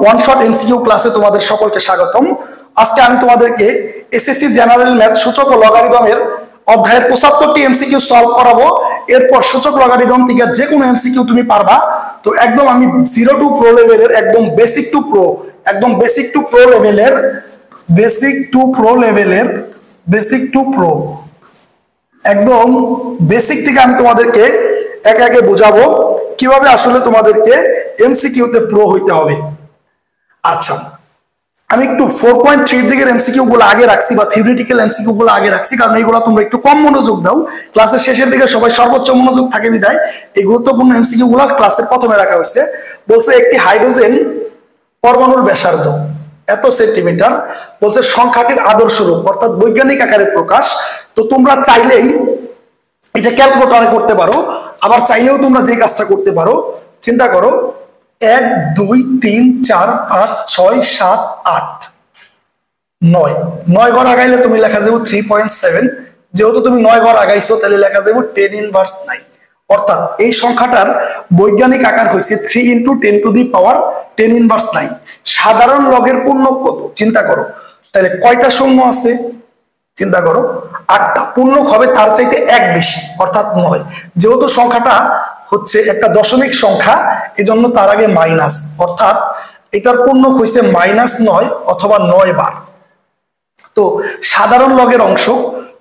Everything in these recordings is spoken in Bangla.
ওয়ান শট এমসিকিউ ক্লাসে তোমাদের সকলকে স্বাগতম। আজকে আমি তোমাদেরকে এসএসসি জেনারেল ম্যাথ সূচক ও লগারিদমের অধ্যায়ের 75টি এমসিকিউ সলভ করাবো। এরপর সূচক লগারিদম থেকে যে কোনো এমসিকিউ তুমি পারবা। তো একদম আমি 0 টু প্রো লেভেলের একদম বেসিক টু প্রো একদম বেসিক থেকে আমি তোমাদেরকে একে একে বোঝাবো কিভাবে আসলে তোমাদেরকে এমসিকিউতে প্রো হইতে হবে। আচ্ছা, আমি একটু 4.3 দিকের এমসিকিউ গুলো আগে রাখছি বা থিওরিটিক্যাল এমসিকিউ গুলো আগে রাখছি, কারণ এইগুলো তোমরা একটু কম মনোযোগ দাও। ক্লাসের শেষের দিকে সবাই সর্বোচ্চ মনোযোগ থাকে বিধায় এই গুরুত্বপূর্ণ এমসিকিউ গুলো ক্লাসের প্রথমে রাখা হয়েছে। বলছে একটি হাইড্রোজেন পরমাণুর ব্যাসার্ধ এত সেন্টিমিটার, বলছে সংখ্যাটির আদর্শ রূপ অর্থাৎ বৈজ্ঞানিক আকারে প্রকাশ। তো তোমরা চাইলেই এটা ক্যালকুলেটরে করতে পারো, আবার চাইলেও তোমরা যে কাজটা করতে পারো, চিন্তা করো 1 2 3 4 5 6 7 8 9 ঘর আগাইলে তুমি লেখা যাবো 3.7। যেহেতু তুমি 9 ঘর আগাইছো তাহলে লেখা যাবো 10 ইনভার্স 9। অর্থাৎ এই সংখ্যাটার বৈজ্ঞানিক আকার হয়েছে 3 × 10⁻10 ইনভার্স 9। সাধারণ লগের পূর্ণক কত চিন্তা করো, তাহলে কয়টা শূন্য আছে চিন্তা করো, 8টা। পূর্ণক হবে তার চাইতে 1 বেশি অর্থাৎ 9। যেহেতু সংখ্যাটা হচ্ছে একটা দশমিক সংখ্যা, এজন্য তার আগে মাইনাস, অর্থাৎ এটার পূর্ণক হয়েছে -9 অথবা 9 বার। তো সাধারণ লগের অংশ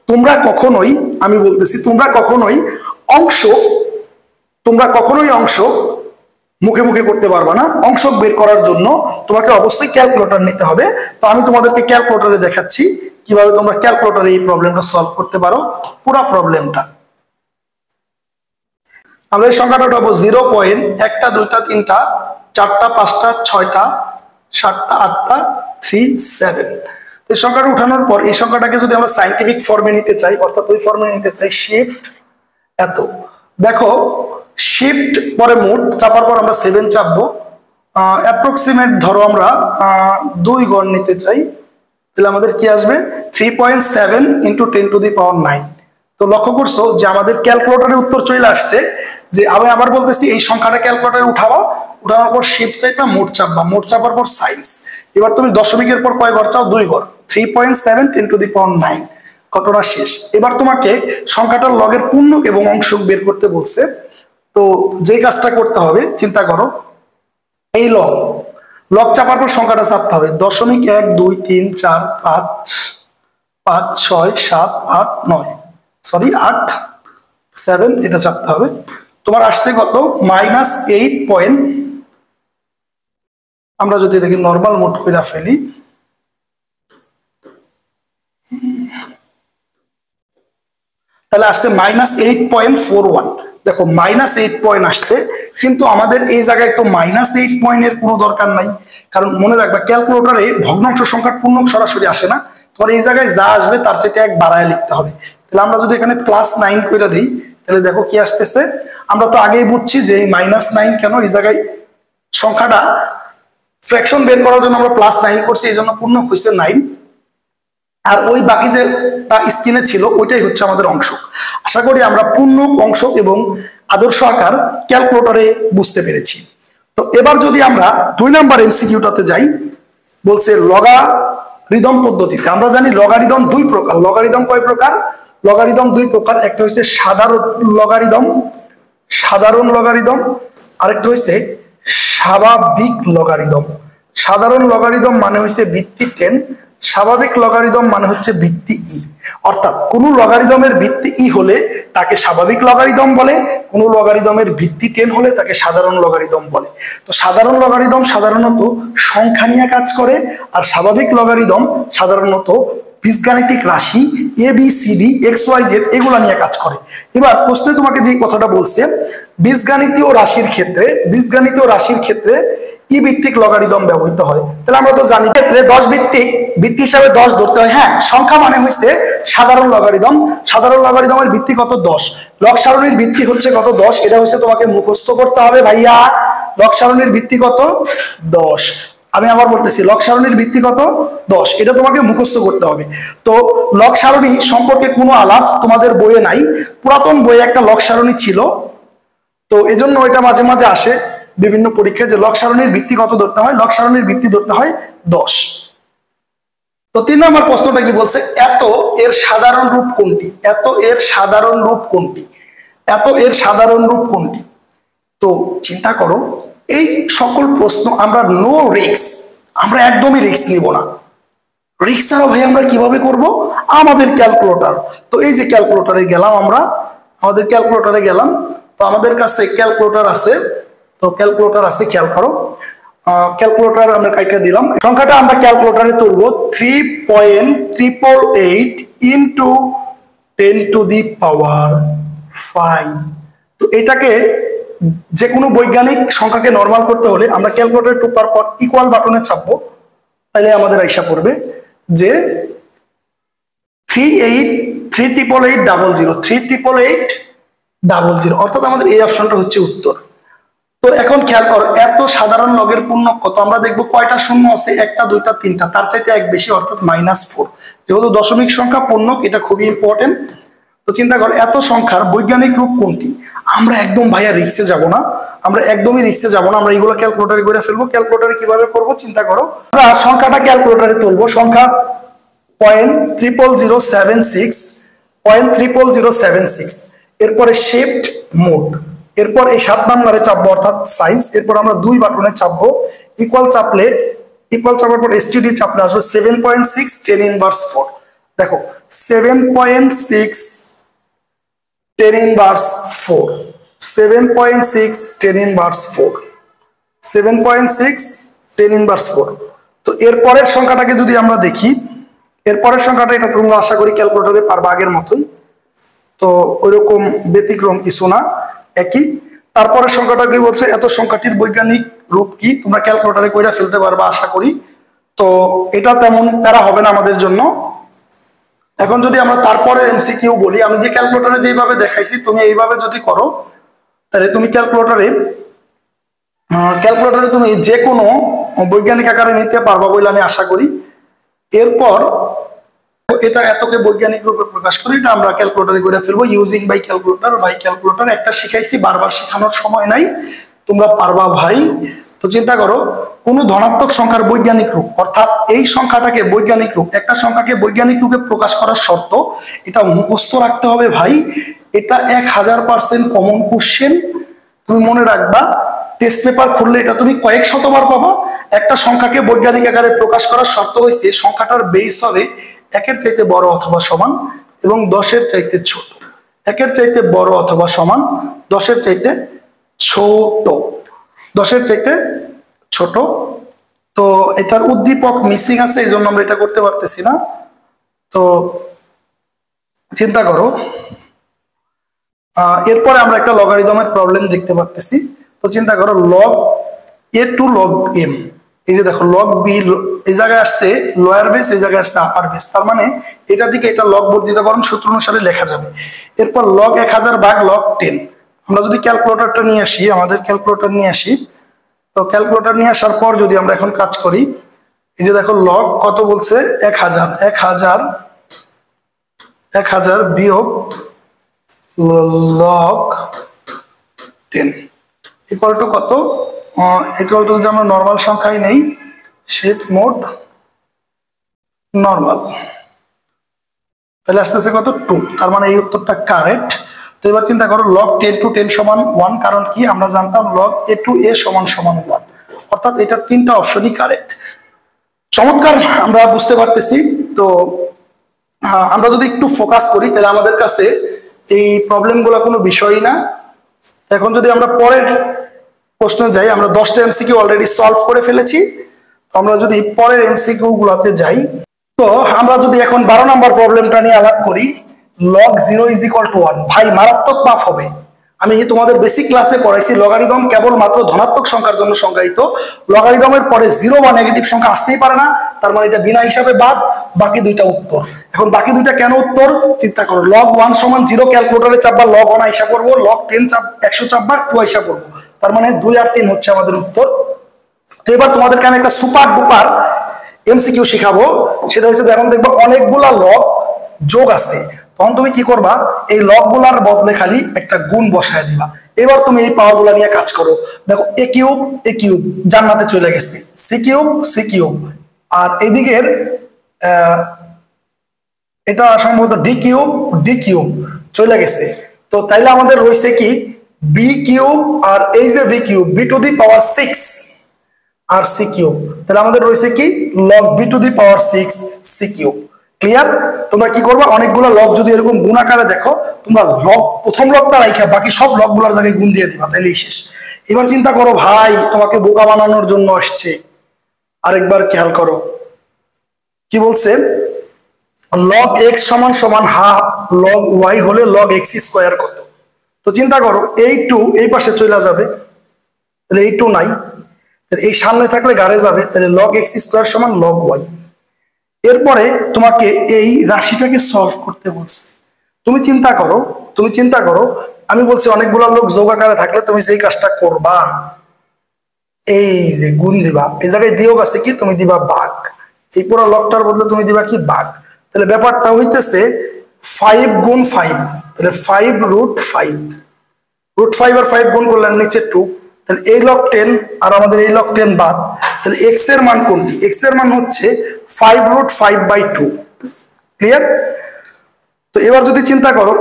তোমরা কখনোই, আমি বলতেছি তোমরা কখনোই অংশ মুখে মুখে করতে পারবা না। অংশ বের করার জন্য তোমাকে অবশ্যই ক্যালকুলেটর নিতে হবে। তো আমি তোমাদেরকে ক্যালকুলেটরে দেখাচ্ছি কিভাবে তোমরা ক্যালকুলেটরে এই প্রবলেমটা সলভ করতে পারো, পুরো প্রবলেমটা। আমরা এই সংখ্যাটা উঠাবো 0.1 টা 2টা 3টা 4টা 5টা 6টা 7টা 8টা 3 7। এই সংখ্যাটা উঠানোর পর এই সংখ্যাটাকে যদি আমরা সাইন্টিফিক ফর্মে নিতে চাই, অর্থাৎ ওই ফর্মে নিতে চাই শিফট এত, দেখো শিফট পরে মোট চাপার পর আমরা 7 চাপবো। অ্যাপ্রক্সিমেট ধরো আমরা 2 ঘর নিতে চাই, তাহলে আমাদের কি আসবে 3.7 × 10⁹9। তো লক্ষ্য করছো যে আমাদের ক্যালকুলেটরের উত্তর চলে আসছে। যে আমি আবার বলতেছি এই সংখ্যাটা ক্যালকুলেটরে উঠানোর পর শিফট চাইবা, মোট চাপবা, মোট চাপার পর সাইন্স। এবার তুমি দশমিকের পর কয় ঘর চাও, 2 ঘর, 3.7 × 10⁹9। ঘটনা শেষ। এবার তোমাকে সংখ্যাটার লগের পূর্ণক এবং অংশক বের করতে বলছে। তো যে কাজটা করতে হবে চিন্তা করো, এই লগ চাপার পর সংখ্যাটা চাপতে হবে 0.1 2 3 4 5 5 6 7 8 9, সরি 8 7, এটা চাপতে হবে। তোমার আসছে কত -8 আমরা যদি এটাকে নর্মাল মোড করে ফেলি, তাহলে আসছে -8.41। দেখো -8 আসছে, কিন্তু আমাদের এই জায়গায় তো -8 এর কোনো দরকার নাই, কারণ মনে রাখবা ক্যালকুলেটরে ভগ্নাংশ সংখ্যার পূর্ণক সরাসরি আসে না। তোমার এই জায়গায় যা আসবে তার চাইতে 1 বাড়ায় লিখতে হবে। তাহলে আমরা যদি এখানে +9 করে দিই, তাহলে দেখো কি আসতেছে। আমরা তো আগেই বুঝছি যে এই -9 কেন, এই জায়গায় সংখ্যাটা ফ্র্যাকশন বের করার জন্য আমরা +9 করছি, এই জন্য পূর্ণক হয়েছে 9। আর ওই বাকি যেটা স্ক্রিনে ছিল ওইটাই হচ্ছে আমাদের অংশ। আশা করি আমরা পূর্ণক, অংশ এবং আদর্শ আকার ক্যালকুলেটরে বুঝতে পেরেছি। তো এবার যদি আমরা 2 নাম্বার এমসিকিউটাতে যাই, বলছে লগারিদম পদ্ধতিতে। আমরা জানি লগারিদম 2 প্রকার। লগারিদম কয় প্রকার? লগারিদম 2 প্রকার। একটা হচ্ছে সাধারণ লগারিদম, আরেকটা হচ্ছে স্বাভাবিক লগারিদম। সাধারণ লগারিদম মানে হচ্ছে ভিত্তি 10, স্বাভাবিক লগারিদম মানে হচ্ছে ভিত্তি ই। অর্থাৎ কোন লগারিদমের ভিত্তি ই হলে তাকে স্বাভাবিক লগারিদম বলে, কোন লগারিদমের ভিত্তি 10 হলে তাকে সাধারণ লগারিদম বলে। তো সাধারণ লগারিদম সাধারণত সংখ্যা নিয়ে কাজ করে, আর স্বাভাবিক লগারিদম সাধারণত বীজগাণিতিক রাশি ABCD XYZ এগুলা নিয়ে কাজ করে। এবার প্রশ্নে তোমাকে যে কথাটা বলছে, বীজগাণিতীয় রাশির ক্ষেত্রে ই ভিত্তিক লগারিদম ব্যবহৃত হয়। তাহলে আমরা তো জানি ক্ষেত্রে 10 ভিত্তি হিসাবে 10 ধরতে হয়। হ্যাঁ, সংখ্যা মানে হচ্ছে সাধারণ লগারিদম। সাধারণ লগারিদমের ভিত্তি কত? 10। লগ সারণীর ভিত্তি হচ্ছে কত? 10। এটা হচ্ছে তোমাকে মুখস্থ করতে হবে ভাইয়া। লগ সারণীর ভিত্তি কত? 10। আমি আবার বলতেছি, লগ সারণীর ভিত্তি কত? 10। এটা তোমাকে মুখস্থ করতে হবে। তো লগ সারণী সম্পর্কে কোনো আলাপ তোমাদের বইয়ে নাই। পুরাতন বইয়ে একটা লগ সারণী ছিল, তো এজন্য এটা মাঝে মাঝে আসে বিভিন্ন পরীক্ষায় যে লগ সারণীর ভিত্তি কত ধরতে হয়, লগ সারণীর ভিত্তি ধরতে হয় 10। তো 3 নম্বর প্রশ্নটা কি বলছে, এত এর সাধারণ রূপ কোনটি, এত এর সাধারণ রূপ কোনটি, এত এর সাধারণ রূপ কোনটি। তো চিন্তা করো, এই সকল প্রশ্ন আমরা নো রিস্ক, আমরা একদমই রিস্ক নিব না। রিস্ক ছাড়া ভাই আমরা কিভাবে করব, আমাদের ক্যালকুলেটর। তো এই যে ক্যালকুলেটরে গেলাম, আমরা আমাদের ক্যালকুলেটরে গেলাম, তো আমাদের কাছে ক্যালকুলেটর আছে, তো ক্যালকুলেটর আছে, খেয়াল করো ক্যালকুলেটর আমরা কাইটা দিলাম, সংখ্যাটা আমরা ক্যালকুলেটরে তুলব 3.888 ইন্টু 10 টু দি পাওয়ার 5। তো এটাকে যে কোনো বৈজ্ঞানিক সংখ্যাকে নরমাল করতে হলে আমরা ক্যালকুলেটরে টোপার পর ইকুয়াল বাটনে চাপবো, তাহলে আমাদের আইসা পড়বে যে 38800, অর্থাৎ আমাদের এই অপশনটা হচ্ছে উত্তর। তো এখন খেয়াল করো, এত সাধারণ লগের পূর্ণক কত, আমরা দেখবো কয়টা শূন্য আছে, 1টা 2টা 3টা, তার চাইতে 1 বেশি, অর্থাৎ -4। যেহেতু দশমিক সংখ্যা পূর্ণক, এটা খুবই ইম্পর্টেন্ট। তো চিন্তা করো, এত সংখ্যার বৈজ্ঞানিক রূপ কোনটি। আমরা একদম ভাইয়া রিস্কে যাব না, আমরা একদমই রিস্কে যাব না, আমরা এগুলো ক্যালকুলেটরে করে ফেলবো। ক্যালকুলেটরে কিভাবে করব চিন্তা করো, আমরা সংখ্যাটা ক্যালকুলেটরে তুলবো, সংখ্যা 0.00076, এরপরে শিফট মোড, এরপর এই 7 নম্বরে চাপবো অর্থাৎ সাইন্স, এরপর আমরা 2 বাটনে চাপবো, ইকুয়াল চাপার পর এসটিডি চাপলে আসবে 7.6 10 ইনভার্স 4। দেখো 7.6 10 ইনভার্স 4, 7.6 10 ইনভার্স 4, 7.6 10 ইনভার্স 4। তো এরপরের সংখ্যাটাকে যদি আমরা দেখি, এরপরের সংখ্যাটা, এটা তোমরা আশা করি ক্যালকুলেটরে পারবা আগের মতোই, তো ওইরকম ব্যতিক্রম কিছু না, একই। তারপরের সংখ্যাটা কি বলছে, এত সংখ্যাটির বৈজ্ঞানিক রূপ কি, তোমরা ক্যালকুলেটরে কইরা ফেলতে পারবা আশা করি। তো এটা তেমন প্যারা হবে না আমাদের জন্য। এখন যদি আমরা তারপরে এমসিকিউ বলি, আমি যে ক্যালকুলেটরে যেভাবে দেখাইছি তুমি এইভাবে যদি করো, তাহলে তুমি ক্যালকুলেটরে তুমি যে কোনো বৈজ্ঞানিক আকারে নিতে পারবা বলে আমি আশা করি। এরপর এটা এতকে বৈজ্ঞানিক রূপে প্রকাশ করি, এটা আমরা ক্যালকুলেটরে করে ফেলবো ইউজিং বাই ক্যালকুলেটর। একটা শিখাইছি, বারবার শেখানোর সময় নাই, তোমরা পারবা ভাই। তো চিন্তা করো, কোন ধনাত্মক সংখ্যার বৈজ্ঞানিক রূপ, অর্থাৎ এই সংখ্যাটাকে বৈজ্ঞানিক রূপ, একটা সংখ্যাকে বৈজ্ঞানিক রূপে প্রকাশ করার শর্ত, এটা মুখস্থ রাখতে হবে ভাই। এটা 1000% কমন কোশ্চেন, তুমি মনে রাখবা। টেস্ট পেপার খুললে এটা তুমি কয়েক শতবার পাবা। একটা সংখ্যাকে বৈজ্ঞানিক আকারে প্রকাশ করার শর্ত হয়েছে সংখ্যাটার বেস হবে 1-এর চাইতে বড় অথবা সমান এবং 10-এর চাইতে ছোট। 1-এর চাইতে বড় অথবা সমান, 10-এর চাইতে ছোট, 10-এর চাইতে ছোট। তো এটার উদ্দীপক মিসিং আছে, এই জন্য আমরা এটা করতে পারতেছি না। তো চিন্তা করো, এরপরে আমরা একটা লগারিদমের প্রবলেম দেখতে পারতেছি। তো চিন্তা করো, লগ এ টু লগ এম, এই যে দেখো লগ বি এই জায়গায় আসছে লোয়ার বেস, এই জায়গায় আসছে আপার বেস, তার মানে এটা দিকে এটা লগ বর্ধিতকরণ সূত্র অনুসারে লেখা যাবে। এরপর লগ 1000 ভাগ লগ 10, আমরা যদি ক্যালকুলেটরটা নিয়ে আসি, আমাদের ক্যালকুলেটর নিয়ে আসি, তো ক্যালকুলেটর নিয়ে আসার পর যদি আমরা এখন কাজ করি, এই যে দেখো লগ কত বলছে 1000 বিয়োগ লগ 10 ইকুয়াল টু কত, ইকুয়াল টু যদি আমরা নর্মাল সংখ্যায় নেই, শিফট মোড নর্মাল, তাহলে আসতেছে কত 2, তার মানে এই উত্তরটা কারেক্ট। তো এবার চিন্তা করো, লগ 10 টু 10 সমান 1, কারণ কি আমরা জানতাম লগ এ টু এ সমান 1, অর্থাৎ এটার 3টা অপশনই কারেক্ট। চমৎকার, আমরা বুঝতে পারতেছি। তো আমরা যদি একটু ফোকাস করি, তাহলে আমাদের কাছে এই প্রবলেমগুলো কোনো বিষয়ই না। এখন যদি আমরা পরের প্রশ্নে যাই, আমরা 10টা এমসিকিউ অলরেডি সলভ করে ফেলেছি। তো আমরা যদি পরের এমসিকিউ গুলোতে যাই, তো আমরা যদি এখন 12 নম্বর প্রবলেমটা নিয়ে আলাপ করি, log 0 is equal to 1, ভাই মারাত্মক মাপ হবে। আমি তোমাদের বেসিক ক্লাসে পড়াইছি লগারিদম কেবল মাত্র ধনাত্মক সংখ্যার জন্য সংজ্ঞায়িত। লগারিদমের পরে 0 বা নেগেটিভ সংখ্যা আসতেই পারে না, তার মানে এটা বিনা হিসাবে বাদ, বাকি দুইটা উত্তর। এখন বাকি দুইটা কেন উত্তর চিন্তা করো, log 1 সমান 0 ক্যালকুলেটরে চাপবা, log 1 আইসা করবো, log 10 100 চাপবা 2 আইসা করবো, তার মানে 2 আর 3 হচ্ছে আমাদের উত্তর। তো এবার তোমাদেরকে আমি একটা সুপার ডুপার এমসিকিউ শিখাবো, সেটা হচ্ছে এখন দেখবা অনেকগুলা লগ যোগ আছে, তখন তুমি কি করবা, এই লগ গুলার বদলে খালি একটা গুণ বসায় দিবা। এবার তুমি এই পাওয়ারগুলো নিয়ে কাজ করো। দেখো এ কিউব জান্নাতে চলে গেছে, সি কিউব, আর এইদিকের এটা সম্ভবত ডি কিউব চলে গেছে। তো তাইলে আমাদের রয়েছে কি বি কিউব, আর এই যে V cube, B to the power 6 আর সি কিউব, তাহলে আমাদের রয়েছে কি log B to the power 6 C cube. Clear? তোমরা কি করবা, অনেকগুলো লগ যদি এরকম গুণ আকারে দেখো, তোমরা লগ প্রথম লগটা রাখা বাকি সব লগগুলোর জায়গায় গুণ দিয়ে দিবা, তাইলেই শেষ। এবার চিন্তা করো ভাই, তোমাকে বোকা বানানোর জন্য আসছে। আরেকবার খেয়াল করো কি বলছে, লগ এক্স সমান সমান হাফ লগ ওয়াই হলে লগ এক্স স্কোয়ার কত। তো চিন্তা করো এই টু এই পাশে চলে যাবে, তাহলে এই টু নাই, এই সামনে থাকলে গাড়ে যাবে, তাহলে লগ এক্স স্কোয়ার সমান লগ ওয়াই। এরপরে তোমাকে এই রাশিটাকে সলভ করতে বলছে। তুমি চিন্তা করো আমি বলছি অনেকগুলো লোক যোগ আকারে থাকলে তুমি যেই কাজটা করবা, এই যে গুণ দিবা, এই জায়গায় বিয়োগ আছে কি তুমি দিবা ভাগ, এই পুরো লগটার বদলে তুমি দিবা কি ভাগ। তাহলে ব্যাপারটা হইতেছে 5 গুণ 5, তাহলে 5 রুট 5, রুট 5 আর 5 গুণ করলে নিচে 2, তাহলে এই লগ 10 আর আমাদের এই লগ 10 বাদ, তাহলে এক্স এর মান কোনটি, এক্স এর মান হচ্ছে 5 রুট 5/2। ক্লিয়ার? তো এবার যদি চিন্তা করো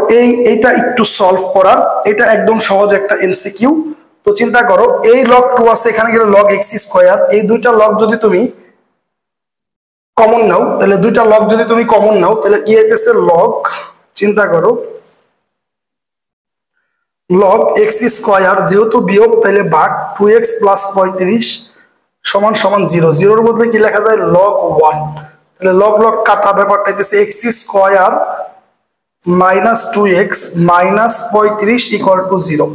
এইটা একটু সলভ করার, এটা একদম সহজ একটা এমসিকিউ। তো চিন্তা করো এই লগ 2 আছে, এখানে গেলে লগ এক্স স্কোয়ার, এই দুইটা লগ যদি তুমি কমন নাও, তাহলে দুইটা লগ যদি তুমি কমন নাও তাহলে কি হইতেছে লগ, চিন্তা করো লগ এক্স স্কোয়ার, যেহেতু বিয়োগ তাহলে ভাগ 2x প্লাস 35 সমান সমান 0, 0-র বদলে কি লেখা যায় লগ 1, তাহলে লগ লগ কাটা, ব্যাপারটা হইতেছে x square minus 2x minus 35 equal to 0।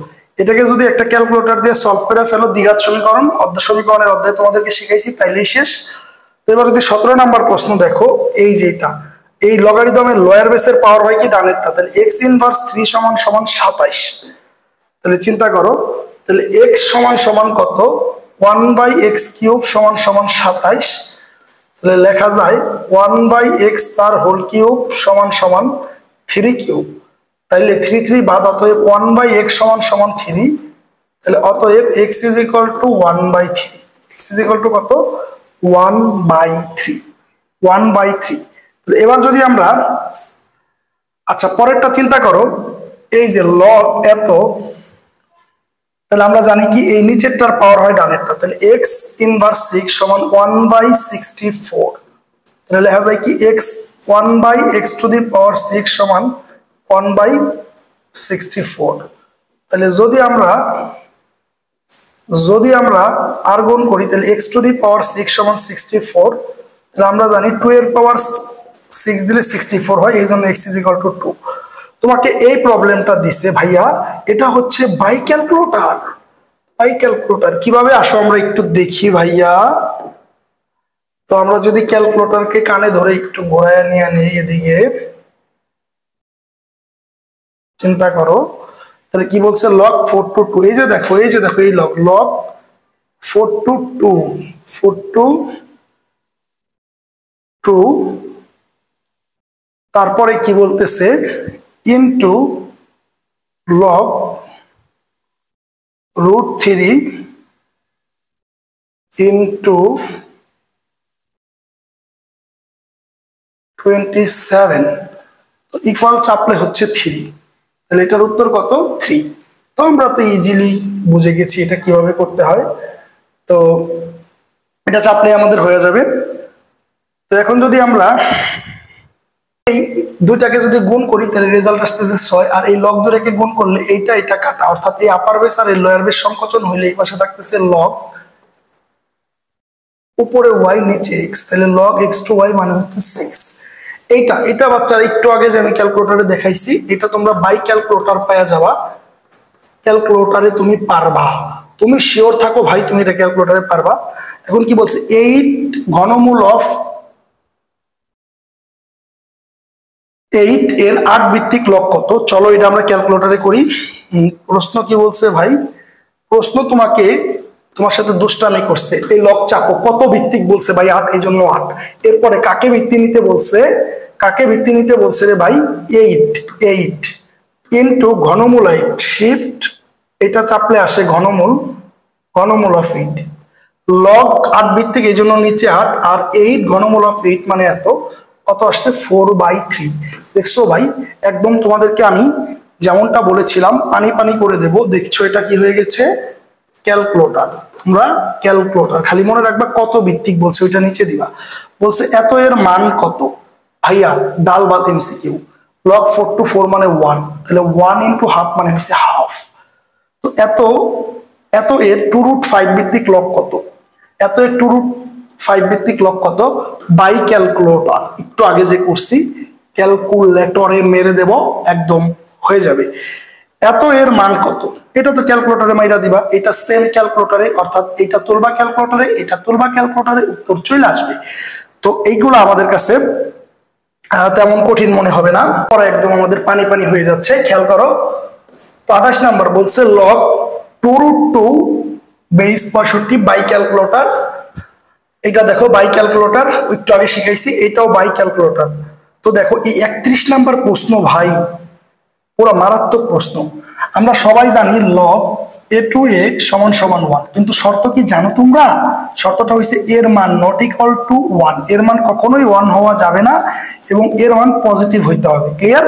এটাকে যদি একটা ক্যালকুলেটর দিয়ে সলভ করে ফেলো, দ্বিঘাত সমীকরণ সমীকরণের অধ্যায় তোমাদেরকে শিখাইছি, তাইলেই শেষ। তো এবার যদি 17 নম্বর প্রশ্ন দেখো, এই যেটা এই লগারিদমের লোয়ার বেসের পাওয়ার হয় কি ডানেরটা, তাহলে x ইনভার্স 3 সমান সমান 27। তাহলে চিন্তা করো, তাহলে x সমান সমান কত, 1/x কিউব সমান সমান 27, তাহলে লেখা যায় 1/x তার হোল কিউব সমান সমান 3 কিউব, তাইলে 3 3 বাদ, অতএব 1/x সমান সমান 3, তাহলে অতএব x is equal two 1/3, x is equal two কত 1/3, 1/3। এবার যদি আমরা আচ্ছা পরেরটা চিন্তা করো, এই যে লগ এত, তাহলে আমরা জানি কি এই নিচেরটার পাওয়ার হয় ডানেরটা, তাহলে x ইনভার্স 6 সমান 1/64, তাহলে লেখা যায় কি x 1/x two the power 6 সমান 1/64। তাহলে যদি আমরা আর গুণ করি, তাহলে x টু দি পাওয়ার 6 সমান 64, তাহলে আমরা জানি 2 এর পাওয়ার 6 দিলে 64 হয়, এই জন্য x ইজ ইকুয়াল টু 2। তোমাকে এই প্রবলেমটা দিছে ভাইয়া, এটা হচ্ছে বাই ক্যালকুলেটর। কিভাবে আসো আমরা একটু দেখি ভাইয়া। তো আমরা যদি ক্যালকুলেটরকে কানে ধরে একটু ঘোরায় নিয়ে আনি এদিকে, চিন্তা করো তাহলে কি বলছে লগ 4 টু 2, এই যে দেখো এই লগ 4 টু 2, তারপরে কি বলতেছে ইনটু লগ রুট 3 ইনটু 27, তো ইকুয়াল চাপলে হচ্ছে 3, তাহলে এটার উত্তর কত 3। তো আমরা তো ইজিলি বুঝে গেছি এটা কিভাবে করতে হয়, তো এটা চাপলে আমাদের হয়ে যাবে। তো এখন যদি আমরা এই দুইটাকে যদি গুণ করি, তাহলে রেজাল্ট আসতেছে 6, আর এই লগ দুটোকে গুণ করলে এটা কাটা, অর্থাৎ এই আপার বেস আর এই লোয়ার বেস সংকোচন হইলে এই পাশে থাকতেছে লগ উপরে y নিচে x, তাহলে log x টু y মানে হচ্ছে 6। এটা বাচ্চারা একটু আগে যে আমি ক্যালকুলেটরে দেখাইছি, এটা তোমরা বাই ক্যালকুলেটর পাওয়া যাবা, ক্যালকুলেটরে তুমি পারবা, তুমি শিওর থাকো ভাই তুমি এটা ক্যালকুলেটরে পারবা। এখন কি বলছে 8 ঘনমূল অফ 8 এর 8 ভিত্তিক লগ কত, চলো এটা আমরা ক্যালকুলেটরে করি। প্রশ্ন কি বলছে ভাই, প্রশ্ন তোমার সাথে দুষ্টামি করছে, এই লগ চাপো, কত ভিত্তিক বলছে ভাই 8, এই জন্য 8। এরপরে কাকে ভিত্তি নিতে বলছে রে ভাই 8 ইনটু ঘনমূল 8 শিফট এটা চাপলে আসে ঘনমূল, ঘনমূল অফ 8 লগ 8 ভিত্তিক, এই জন্য নিচে 8 আর 8 ঘনমূল অফ 8 মানে এত, কত আসছে 4/3। দেখছো ভাই, একদম তোমাদেরকে আমি যেমনটা বলেছিলাম পানি পানি করে দেব। দেখছো এটা কি হয়ে গেছে, ক্যালকুলেটর। তোমরা ক্যালকুলেটর খালি মনে রাখবা কত ভিত্তিক বলছে ওইটা নিচে দিবা। বলছে এত এর মান কত ভাইয়া, ডাল বাদ এমসিকিউ। লগ 4 to 4 মানে 1, তাহলে 1 into হাফ মানে হচ্ছে হাফ। তো এত এর 2√5 ভিত্তিক লগ কত, এত এর 2√5 ভিত্তিক লগ কত বাই ক্যালকুলেটর, একটু আগে যে করছি ক্যালকুলেটরে মেরে দেব একদম হয়ে যাবে। এত এর মান কত, এটা তো ক্যালকুলেটরে মাইরা দিবা, এটা সেম ক্যালকুলেটরে, অর্থাৎ এটা তুলবা ক্যালকুলেটরে, এটা তুলবা ক্যালকুলেটরে, উত্তর চলে আসবে। তো এইগুলো আমাদের কাছে তেমন কঠিন মনে হবে না, পরে একদম আমাদের পানি পানি হয়ে যাচ্ছে। খেয়াল করো, তো 28 নাম্বার বলছে লগ 2√2 বেস 65 বাই ক্যালকুলেটর। এটা দেখো বাই ক্যালকুলেটর, একটু আগে শিখাইছি, এটাও বাই ক্যালকুলেটর। তো দেখো এই 31 নাম্বার প্রশ্ন ভাই পুরো মারাত্মক প্রশ্ন। আমরা সবাই জানি লগ a to a সমান সমান 1, কিন্তু শর্ত কি জানো তোমরা? শর্তটা হচ্ছে এর মান নট ইকুয়াল টু 1, এর মান কখনোই 1 হওয়া যাবে না এবং এর মান পজিটিভ হইতে হবে। ক্লিয়ার?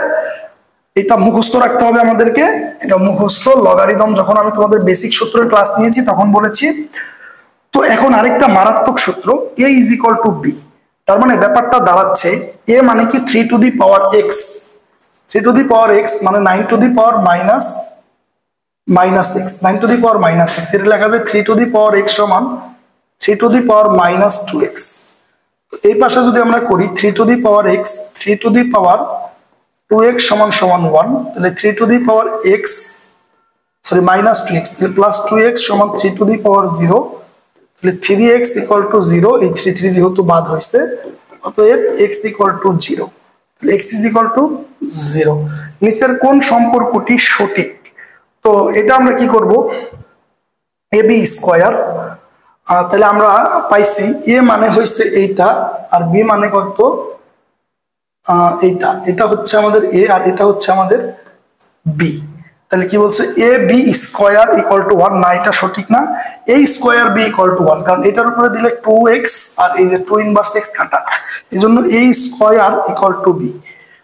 এটা মুখস্থ রাখতে হবে আমাদেরকে, এটা মুখস্থ। লগারিদম যখন আমি তোমাদের বেসিক সূত্রের ক্লাস নিয়েছি তখন বলেছি। তো এখন আরেকটা মারাত্মক সূত্র, a is equal two b। তার মানে ব্যাপারটা দাঁড়াচ্ছে a মানে কি 3 two the power x, 3 two the power x মানে 9 two the power minus x, 9 two the power minus x। এটা লেখা যায় 3 টু দি পাওয়ার x সমান 3 two the power minus 2x। এই পাশে যদি আমরা করি 3 two the power x, 3 two the power 2x সমান সমান 1, তাহলে 3 two the power x sorry minus 2x, তাহলে প্লাস 2x সমান 3 টু দি পাওয়ার 0, তাহলে 3x ইকুয়াল টু 0। এই 3 3 যেহেতু বাদ হয়েছে, অতএব x ইকুয়াল টু 0, তাহলে x ইজ ইকুয়াল টু 0। নিচের কোন সম্পর্কটি সঠিক? তো এটা আমরা কি করব, ab স্কয়ার, তাহলে আমরা পাইছি a মানে হইছে এইটা আর b মানে কত এইটা, এটা হচ্ছে আমাদের a আর এটা হচ্ছে আমাদের b। তাহলে কি বলছে a b square equal to 1, না এটা সঠিক না। a square b equal to 1, কারণ এটার উপরে দিলে 2x আর এই যে 2 ইনভার্স x কাটা, এজন্য a square equal to b।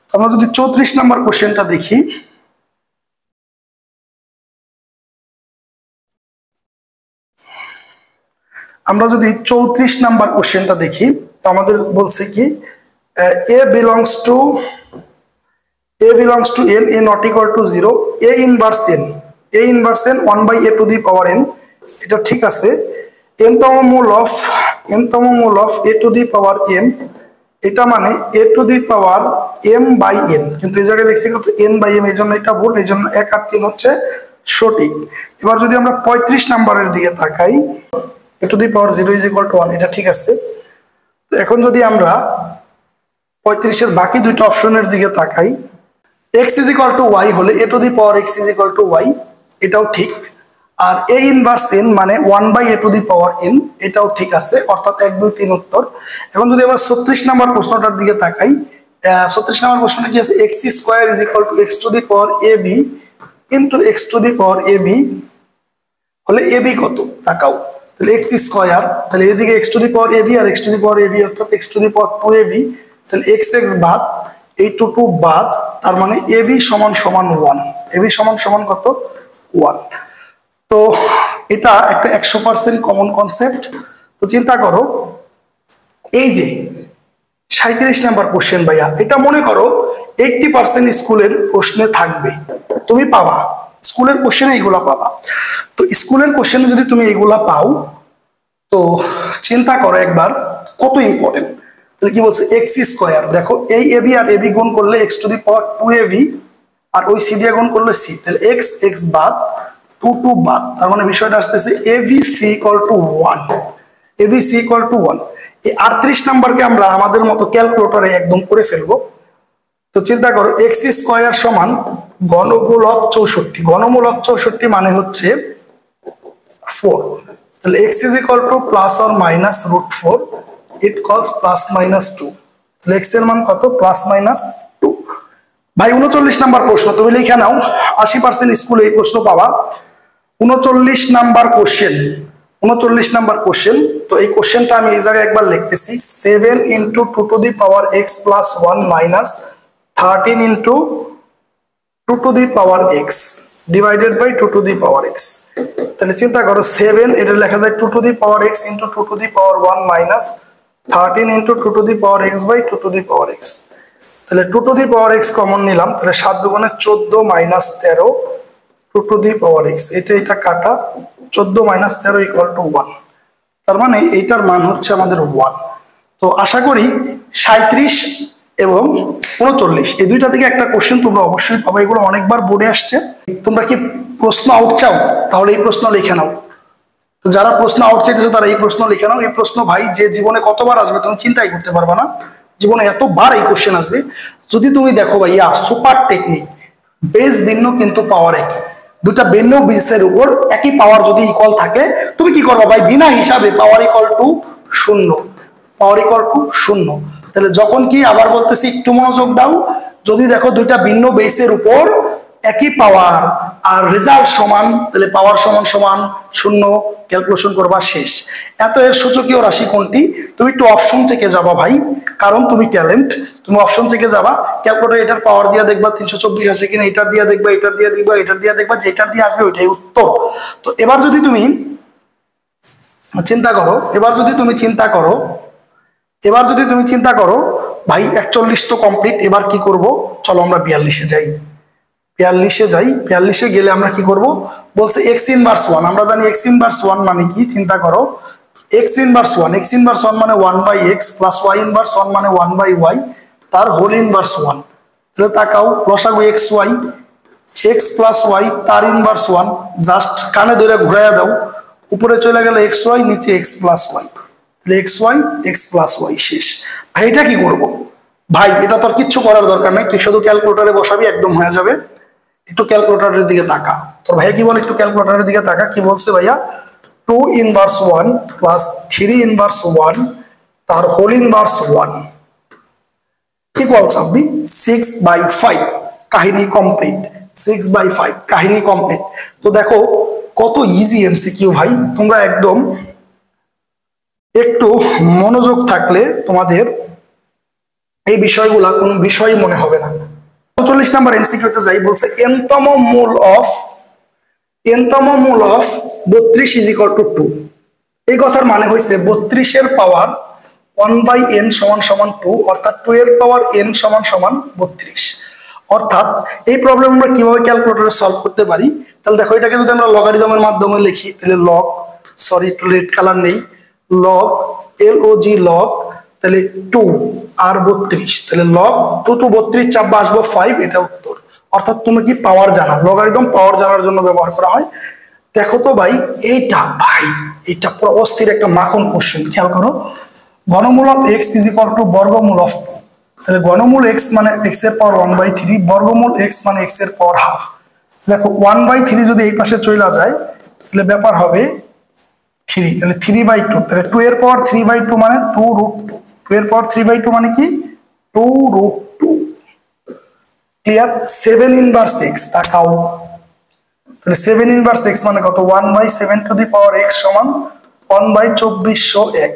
তো আমরা যদি 34 নাম্বার কোশ্চেনটা দেখি, আমরা যদি 34 নাম্বার কোশ্চেনটা দেখি, তো আমাদের বলছে কি a belongs to n, a not equal to 0, a inverse n 1 by a to the power n, এটা ঠিক আছে। n তম মূল of a to the power m, এটা মানে a to the power m by n, কিন্তু এই জায়গায় লিখছি কত n by m, এই জন্য এটা ভুল, এই জন্য 1 আর 3 হচ্ছে সঠিক। এবার যদি আমরা 35 নাম্বারের দিকে তাকাই, a to the power 0 is equal to 1, এটা ঠিক আছে। তো এখন যদি আমরা 35 এর বাকি দুইটা অপশনের দিকে তাকাই, x is equal to y হলে a to the power x is equal to y, এটাও ঠিক। আর a ইনভার্স n মানে 1 by a to the power n, এটাও ঠিক আছে, অর্থাৎ 1 2 3 উত্তর। এখন যদি আমরা 36 নাম্বার প্রশ্নটার দিকে তাকাই, 36 নাম্বার প্রশ্নটা কি আছে, x square is equal to x to the power ab into x to the power ab হলে ab কত তাকাও, তাহলে x স্কয়ার, তাহলে এদিকে x to the power ab R x to the power ab অর্থাৎ x to the power 2ab, তাহলে x বাদ, এই 2 2 বাদ, তার মানে ab সমান সমান 1, ab সমান সমান কত 1। তো এটা একটা 100% কমন কনসেপ্ট। তো চিন্তা করো, এই যে 37 নাম্বার কোশ্চেন ভাইয়া, এটা মনে করো 80% স্কুলের প্রশ্নে থাকবে, তুমি পাবা স্কুলের কোশ্চেনে এইগুলা পাবা। তো স্কুলের কোশ্চেনে যদি তুমি এইগুলা পাও, তো চিন্তা করো একবার কত ইম্পর্টেন্ট। তাহলে কি বলছে x স্কয়ার, দেখো এই ab আর ab গুণ করলে x two the power 2ab আর ওই c দিয়ে গুণ করলে c, তাহলে x বাদ 2 2 বাদ, তার মানে বিষয়টা আসতেছে abc equal to 1, abc equal to 1। এই 38 নাম্বারকে আমরা আমাদের মতো ক্যালকুলেটরে একদম করে ফেলবো। তো চিন্তা করো x স্কয়ার সমান ঘনমূল অফ 64, ঘনমূল অফ 64 মানে হচ্ছে 4, তাহলে x is equal to plus or minus √4, it calls plus minus 2, তাহলে x এর মান কত plus minus 2। ভাই 39 নাম্বার প্রশ্ন তুমি লিখে নাও, 80% স্কুলে এই প্রশ্ন পাবা। 39 নাম্বার কোশ্চেন, 39 নাম্বার কোশ্চেন। তো এই কোশ্চেনটা আমি এই জায়গায় একবার লিখতেছি, 7 into 2 to the power X plus 1 minus 13 into 2 to the power X divided by 2 to the power X. তাহলে চিন্তা করো 7 এটা লেখা যায় 2 to the power X into 2 to the power 1 minus 13 into 2 to the power X by 2 to the power X. তাহলে 2 to the power X common নিলাম, তাহলে 7 দুগুণে 14 minus 13 2 to the power x, এটা কাটা 14 মাইনাস 13 ইকুয়াল টু 1। তার মানে এইটার মান হচ্ছে আমাদের 1। তো আশা করি 37 এবং 39 এই দুইটা থেকে একটা কোশ্চেন তোমরা অবশ্যই পাবে, এগুলো অনেকবার বোর্ডে আসছে। তোমরা কি প্রশ্ন আউট চাও? তাহলে এই প্রশ্ন লিখে নাও। তো যারা প্রশ্ন আউট চাইতেছে তারা এই প্রশ্ন লিখে নাও। এই প্রশ্ন ভাই যে জীবনে কতবার আসবে তুমি চিন্তাই করতে পারবা না, জীবনে এতবার এই কোশ্চেন আসবে। যদি তুমি দেখো ভাইয়া সুপার টেকনিক, বেস ভিন্ন কিন্তু পাওয়ার একই, দুটা ভিন্ন বেসের উপর একই পাওয়ার যদি ইকুয়াল থাকে তুমি কি করবা ভাই, বিনা হিসাবে পাওয়ার equal to 0, power equal to 0। তাহলে যখন কি আবার বলতেছি একটু মনোযোগ দাও, যদি দেখো দুইটা ভিন্ন বেসের উপর একই পাওয়ার আর রেজাল্ট সমান, তাহলে পাওয়ার সমান সমান 0, ক্যালকুলেশন করবা শেষ। এত এর সূচকীয় রাশি কোনটি? তুমি একটু অপশন থেকে যাবা ভাই, কারণ তুমি ট্যালেন্ট, তুমি অপশন থেকে যাবা, ক্যালকুলেটর এটার পাওয়ার দিয়ে দেখবা 324 আসে কিনা, এটার দিয়ে দেখবা, এটার দিয়ে দেখবা, এটার দিয়ে দেখবা, যেটার দিয়ে আসবে ওইটাই উত্তর। তো এবার যদি তুমি চিন্তা করো, এবার যদি তুমি চিন্তা করো ভাই 41 তো কমপ্লিট, এবার কি করব, চলো আমরা 42-এ যাই। 42-এ গেলে আমরা কি করব, বলছে x ইনভার্স 1। আমরা জানি x ইনভার্স 1 মানে কি, চিন্তা করো x ইনভার্স 1 মানে 1/x প্লাস y ইনভার্স 1 মানে 1/y তার হোল ইনভার্স 1। তাহলে তাকাও লসাগু xy, x প্লাস y তার ইনভার্স 1, জাস্ট কানে ধরে ঘুরাইয়া দাও, উপরে চলে গেল xy, নিচে x প্লাস y, তাহলে xy x প্লাস y শেষ। ভাই এটা কি করব? ভাই এটা তো আর কিচ্ছু করার দরকার নাই, তুই শুধু ক্যালকুলেটরে বসাবি, একদম হয়ে যাবে। একটু ক্যালকুলেটরের দিকে তাকা, তোর ভাইয়া কি বলে, একটু ক্যালকুলেটরের দিকে তাকা। কি বলছে ভাইয়া, 2 ইনভার্স 1 প্লাস 3 ইনভার্স 1 তার হোল ইনভার্স 1 ইকুয়াল চাবি 6/5। কাহিনী কমপ্লিট, 6/5 কাহিনী কমপ্লিট। তো দেখো কত ইজি এমসিকিউ ভাই, তোমরা একদম একটু মনোযোগ থাকলে তোমাদের এই বিষয়গুলা কোন বিষয় মনে হবে না। 39 নাম্বার এমসিকিউতে যাই, বলছে nতম মূল অফ 32 ইজ ইকুয়াল টু 2। এই কথার মানে হইছে 32 এর পাওয়ার 1/n সমান সমান 2, অর্থাৎ 2 এর পাওয়ার n সমান সমান 32। অর্থাৎ এই প্রবলেম আমরা কিভাবে ক্যালকুলেটরে সলভ করতে পারি, তাহলে দেখো এটাকে যদি আমরা লগারিদমের মাধ্যমে লিখি, তাহলে লগ, সরি একটু রেড কালার নেই, লগ LOG লগ, তাহলে 2 আর 32, তাহলে লগ 2 টু 32 চাপবা আসবো 5, এটা উত্তর। অর্থাৎ তুমি কি পাওয়ার জানা, লগারিদম পাওয়ার জানার জন্য ব্যবহার করা হয়। দেখো তো ভাই এইটা, ভাই এটা পুরো অস্থির একটা মাখন কোশ্চেন, খেয়াল করো। ঘনমূল of x is equal to বর্গমূল অফ 2, তাহলে ঘনমূল x মানে x এর পাওয়ার 1/3, বর্গমূল x মানে x এর পাওয়ার হাফ। দেখো 1/3 যদি এই পাশে চলে যায় তাহলে ব্যাপার হবে 3, তাহলে 3/2, তাহলে 2 এর পাওয়ার 3/2 মানে 2√2, 2 এর পাওয়ার 3/2 মানে কি 2√2। ক্লিয়ার? 7 ইনভার্স x, তাকাও, তাহলে 7 ইনভার্স x মানে কত, 1/7 টু দি পাওয়ার x সমান 1/2401।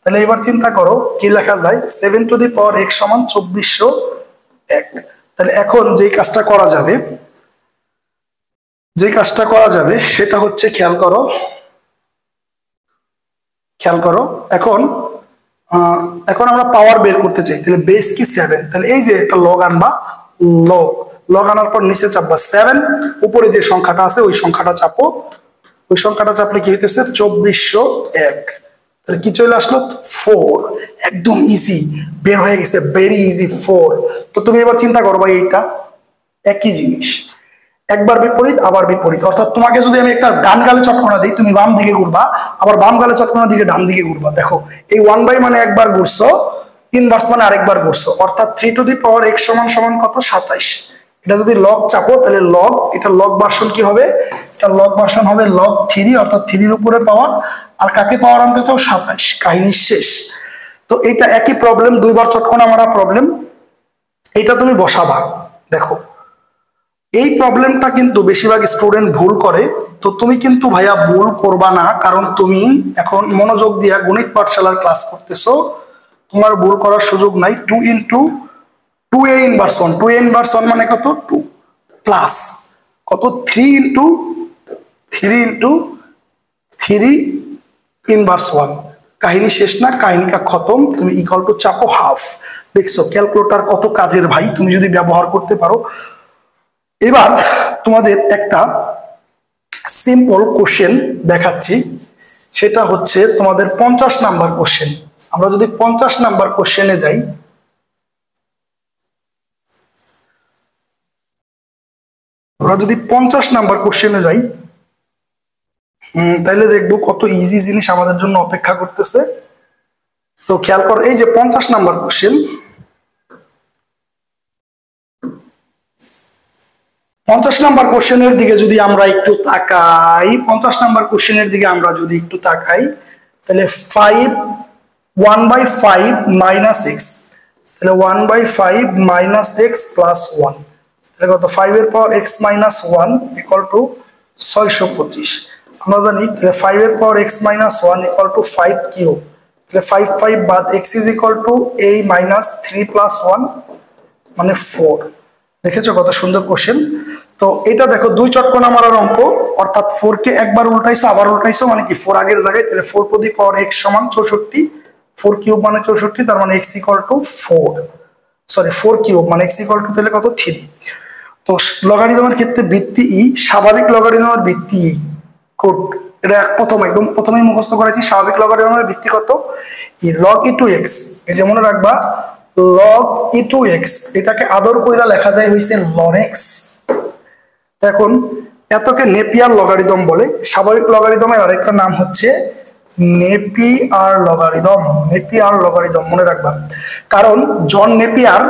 তাহলে এবার চিন্তা করো কি লেখা যায়, 7 টু দি পাওয়ার x সমান 2401। তাহলে এখন যে কাজটা করা যাবে সেটা হচ্ছে, খেয়াল করো এখন আমরা পাওয়ার বের করতে চাই, তাহলে বেস কি 7, তাহলে এই যে একটা লগ আনবা, লগ আনার পর নিচে চাপবা 7, উপরে যে সংখ্যাটা আছে ওই সংখ্যাটা চাপো, ওই সংখ্যাটা চাপলে কি হইতেছে 2401। তাহলে কি চলে আসলো 4, একদম ইজি বের হয়ে গেছে, ভেরি ইজি 4। তো তুমি এবার চিন্তা করো ভাই এইটা একই জিনিস, একবার বিপরীত আবার বিপরীত, অর্থাৎ তোমাকে যদি আমি একটা ডান গালে চটকনা দিই তুমি বাম দিকে ঘুরবা, আবার বাম গালে চটকনা দিকে ডান দিকে ঘুরবা। দেখো এই 1/, মানে একবার ঘুরছো, ইনভার্স মানে আরেকবার ঘুরছো, অর্থাৎ 3 টু দি পাওয়ার x সমান সমান কত 27। এটা যদি লগ চাপো তাহলে লগ, এটা লগ ভার্সন কি হবে, এটা লগ ভার্সন হবে লগ 3, অর্থাৎ 3 এর উপরে পাওয়ার, আর কাকে পাওয়ার আনতে চাও 27, কাহিনী শেষ। তো এটা একই প্রবলেম, দুইবার চটকনা মারা প্রবলেম, এটা তুমি বসাবা। দেখো এই প্রবলেমটা কিন্তু বেশিরভাগ স্টুডেন্ট ভুল করে, তো তুমি কিন্তু ভাইয়া ভুল করবা না, কারণ তুমি এখন মনোযোগ দিয়ে গণিত পাঠশালার ক্লাস করতেছো, তোমার ভুল করার সুযোগ নাই। 2 into 2a inverse 1, 2a inverse 1 মানে কত 2 প্লাস কত 3 ইন্টু 3 ইনভার্স 1। কাহিনী শেষ না, কাহিনীটা খতম। তুমি ইকুয়াল টু চাপো হাফ। দেখছো ক্যালকুলেটর কত কাজের ভাই, তুমি যদি ব্যবহার করতে পারো। এবার তোমাদের একটা সিম্পল কোশ্চেন দেখাচ্ছি, সেটা হচ্ছে তোমাদের 50 নাম্বার কোশ্চেন। আমরা যদি 50 নাম্বার কোশ্চেনে যাই, তাহলে দেখবো কত ইজি জিনিস আমাদের জন্য অপেক্ষা করতেছে। তো খেয়াল করো, এই যে 50 নাম্বার কোশ্চেন, 50 নাম্বার কোশ্চেনের দিকে যদি আমরা একটু তাকাই, 50 নাম্বার কোশ্চেনের দিকে আমরা যদি একটু তাকাই, তাহলে 1/5 মাইনাস এক্স, তাহলে 1/5 মাইনাস এক্স প্লাস 1, তাহলে কত 5 এর power x minus 1 equal to 625। আমরা জানি তাহলে 5 এর power x minus 1 equal to 5 cube, তাহলে 5 বাদ x is equal to a minus 3 plus 1 মানে 4। দেখেছো কত সুন্দর কোশ্চেন। তো এটা দেখো 2 চটকোনা মারার অঙ্ক, অর্থাৎ 4 কে একবার উল্টাইছো আবার উল্টাইছো, মানে কি 4 আগের জায়গায়, তাহলে 4 টু দি পাওয়ার x সমান 64, 4 কিউব মানে 64, তার মানে x equal to 4, sorry 4 cube মানে x ইকুয়াল টু তাহলে কত 3। তো লগারিদমের ক্ষেত্রে বৃত্তি ই, স্বাভাবিক লগারিদমের বৃত্তি ই, গুড। এটা একদম প্রথমেই মুখস্থ করেছি, স্বাভাবিক লগারিদমের বৃত্তি কত ই, log e to x। এই যে মনে রাখবা log e to x, এটাকে আদর কইরা লেখা যায় হইছে ln x। এখন এতকে নেপিয়ার লগারিদম বলে। স্বাভাবিক লগারিদমের আরেকটা নাম হচ্ছে নেপিয়ার লগারিদম, নেপিয়ার লগারিদম মনে রাখবা, কারণ জন নেপিয়ার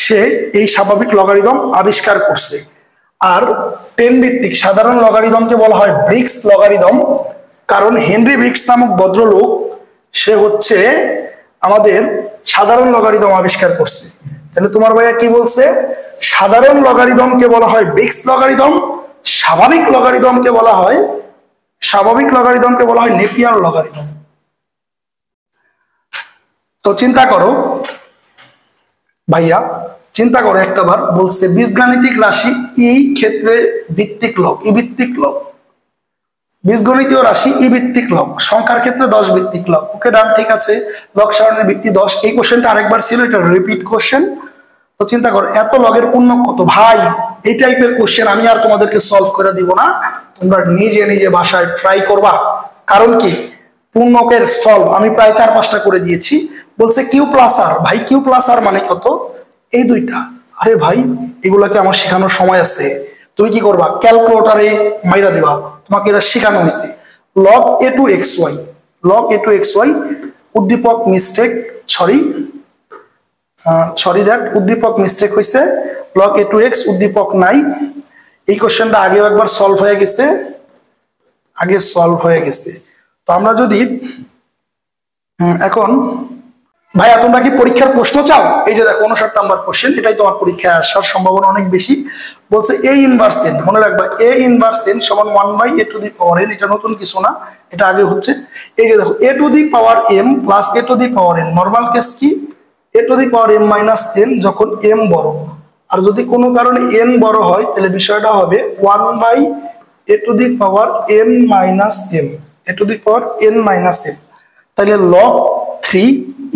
সে এই স্বাভাবিক লগারিদম আবিষ্কার করছে। আর 10 ভিত্তিক সাধারণ লগারিদমকে বলা হয় ব্রিক্স লগারিদম, কারণ হেনরি ব্রিক্স নামক ভদ্রলোক সে হচ্ছে আমাদের সাধারণ লগারিদম আবিষ্কার করছে। তাহলে তোমার ভাইয়া কি বলছে, সাধারণ লগারিদমকে বলা হয় ব্রিক্স লগারিদম, স্বাভাবিক লগারিদমকে বলা হয় নেপিয়ার লগারিদম। তো চিন্তা করো ভাইয়া, চিন্তা করো একটাবার, বলছে বীজগাণিতিক রাশি ই ক্ষেত্রে ভিত্তিক লগ, ই ভিত্তিক লগ, বীজগণিতীয় রাশি ই ভিত্তিক লগ, সংখ্যার ক্ষেত্রে 10 ভিত্তিক লগ। ওকে ডান, ঠিক আছে, লগ সারণীর ভিত্তি 10। এই কোশ্চেনটা আরেকবার ছিল, এটা রিপিট কোশ্চেন। তো চিন্তা করো এত লগের পূর্ণক কত ভাই, এই টাইপের কোশ্চেন আমি আর তোমাদেরকে সলভ করে দিব না, তোমরা নিজে নিজে বাসায় ট্রাই করবা। কারণ কি পূর্ণকের সলভ আমি প্রায় 4-5টা করে দিয়েছি। বলছে কিউ প্লাস আর, ভাই কিউ প্লাস আর মানে কত, এই দুইটা। আরে ভাই এগুলাকে আমার শেখানোর সময় আছে, তুমি কি করবা ক্যালকুলেটরে মাইরা দিবা, তোমাকে এটা শেখানো হয়েছে। log a to xy, log a to xy, উদ্দীপক মিস্টেক, সরি দ্যাট উদ্দীপক মিস্টেক হয়েছে, log a to x উদ্দীপক নাই। এই কোশ্চেনটা আগেও একবার সলভ হয়ে গেছে, তো আমরা যদি এখন ভাইয়া তোমরা কি পরীক্ষার প্রশ্ন চাও? এই যে দেখো 59 নাম্বার কোশ্চেন, এটাই তোমার পরীক্ষায় আসার সম্ভাবনা অনেক বেশি। বলছে a ইনভার্স n, মনে রাখবা a ইনভার্স n সমান 1/a two the power n, এটা নতুন কিছু না, এটা আগে হচ্ছে। এই যে দেখো a two the power m plus a two the power n, normal case কি a two the power m minus n যখন m বড়, আর যদি কোনো কারণে n বড় হয় তাহলে বিষয়টা হবে 1/a two the power n minus m, a two the power n minus m। তাহলে log 3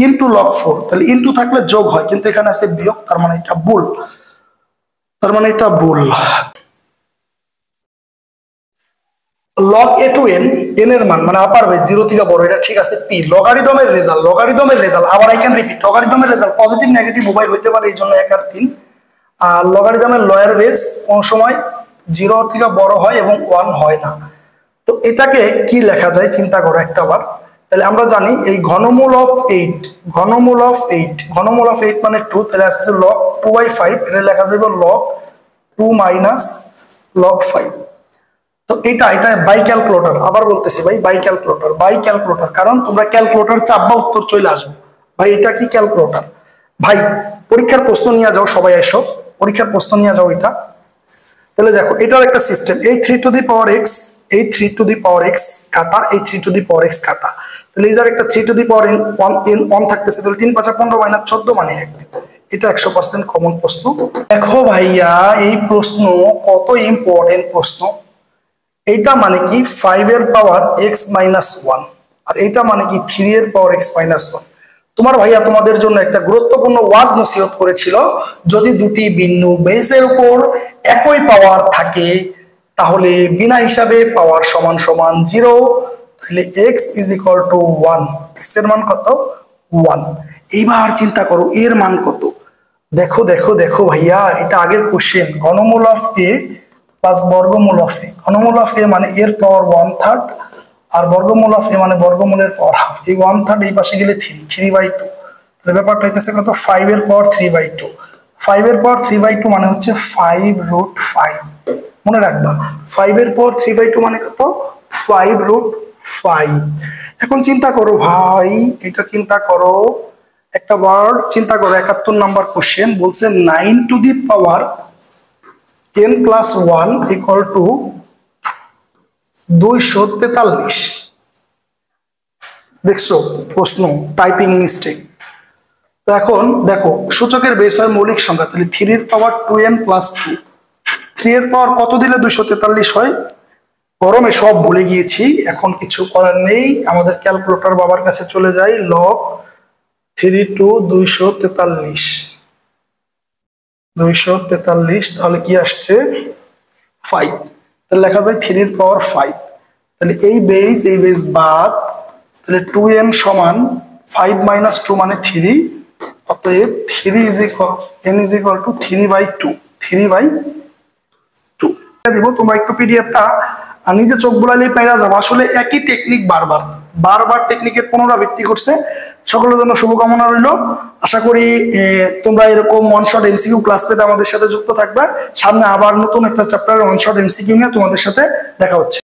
ইন্টু log 4, তাহলে ইন্টু থাকলে যোগ হয়, কিন্তু এখানে আছে বিয়োগ, তার মানে এটা ভুল, log a to n, n এর মান মানে আপার বেস 0 থেকে বড়, এটা ঠিক আছে। p লগারিদমের রেজাল্ট, আবার আই ক্যান রিপিট, লগারিদমের রেজাল্ট পজিটিভ নেগেটিভ উভয় হইতে পারে, এই জন্য 1 আর 3। আর লগারিদমের লয়ার বেস কোন সময় 0 থেকে বড় হয় এবং 1 হয় না। তো এটাকে কি লেখা যায় চিন্তা করো একটাবার। তাহলে আমরা জানি এই ঘনমূল অফ 8 মানে 2, তাহলে আসছে log 2/5, এটা লেখা যাবে log 2 মাইনাস log 5। তো এটা বাই ক্যালকুলেটর, আবার বলতেছি ভাই বাই ক্যালকুলেটর, কারণ তোমরা ক্যালকুলেটর চাপবা উত্তর চলে আসবে। ভাই এটা কি ক্যালকুলেটর, ভাই পরীক্ষার প্রশ্ন নিয়ে যাও, সবাই এসো পরীক্ষার প্রশ্ন নিয়ে যাও এটা। তাহলে দেখো এটার একটা সিস্টেম, এই 3 টু দি পাওয়ার x, এই 3 টু দি পাওয়ার এক্স কাটা, এই 3 টু দি পাওয়ার এক্স কাটা, তাহলে এই জায়গায় একটা 3 টু দি পাওয়ার ওয়ান থাকতেছে, তাহলে 3 5 15 মাইনাস 14 মানে 1। এটা 100% কমন প্রশ্ন। দেখো ভাইয়া এই প্রশ্ন কত ইম্পর্টেন্ট প্রশ্ন। এইটা মানে কি 5 এর পাওয়ার x মাইনাস 1, আর এইটা মানে কি 3 এর পাওয়ার x মাইনাস 1। তোমার ভাইয়া তোমাদের জন্য একটা গুরুত্বপূর্ণ ওয়াজ নসিহত করেছিল, যদি দুটি ভিন্ন বেসের উপর একই পাওয়ার থাকে তাহলে বিনা হিসাবে পাওয়ার সমান সমান 0, তাহলে x is equal two 1, x এর মান কত 1। এইবার চিন্তা করো এর মান কত। দেখো দেখো দেখো ভাইয়া, এটা আগের কোশ্চেন, ঘনমূল অফ a প্লাস বর্গমূল অফ a। ঘনমূল অফ a মানে এর পাওয়ার 1/3, আর বর্গমূল অফ a মানে বর্গমূলের পাওয়ার হাফ। এই 1/3 এই পাশে গেলে 3/2, তাহলে ব্যাপারটা হইতেছে কত 5 এর পাওয়ার 3/2। 5 এর পাওয়ার 3/2 মানে হচ্ছে 5√5। মনে রাখবা 5 এর পাওয়ার 3/2 মানে কত 5√5। এখন চিন্তা করো ভাই, এটা চিন্তা করো, একটা ওয়ার্ড চিন্তা করো, 71 নাম্বার কোশ্চেন বলছে 9 two the power n plus 1 equal two 243। দেখছো প্রশ্ন, টাইপিং মিস্টেক। তো এখন দেখো সূচকের বেস হয় মৌলিক সংখ্যা, তাহলে 3 এর পাওয়ার 2n প্লাস 2, 3 এর পাওয়ার কত দিলে 243 হয়? গরমে সব ভুলে গিয়েছি, এখন কিছু করার নেই, আমাদের ক্যালকুলেটর বাবার কাছে চলে যাই। লগ 3 টু 243, 243, তাহলে কি আসছে 5, তাহলে লেখা যায় 3 এর পাওয়ার 5। তাহলে এই বেস বাদ, তাহলে 2n সমান 5 মাইনাস 2 মানে 3, অতএব 3 is equal n is equal two 3/2, 3/2 দিব। তোমরা একটু পিডিএফটা নিজে চোখ বুলাইলেই পাইরা যাবো। আসলে একই টেকনিক বারবার টেকনিকের পুনরাবৃত্তি করছে। সকলের জন্য শুভকামনা রইল। আশা করি তোমরা এরকম ওয়ান শট এমসিকিউ ক্লাস পেতে আমাদের সাথে যুক্ত থাকবে। সামনে আবার নতুন একটা চ্যাপ্টারের ওয়ান শট এমসিকিউ নিয়ে তোমাদের সাথে দেখা হচ্ছে।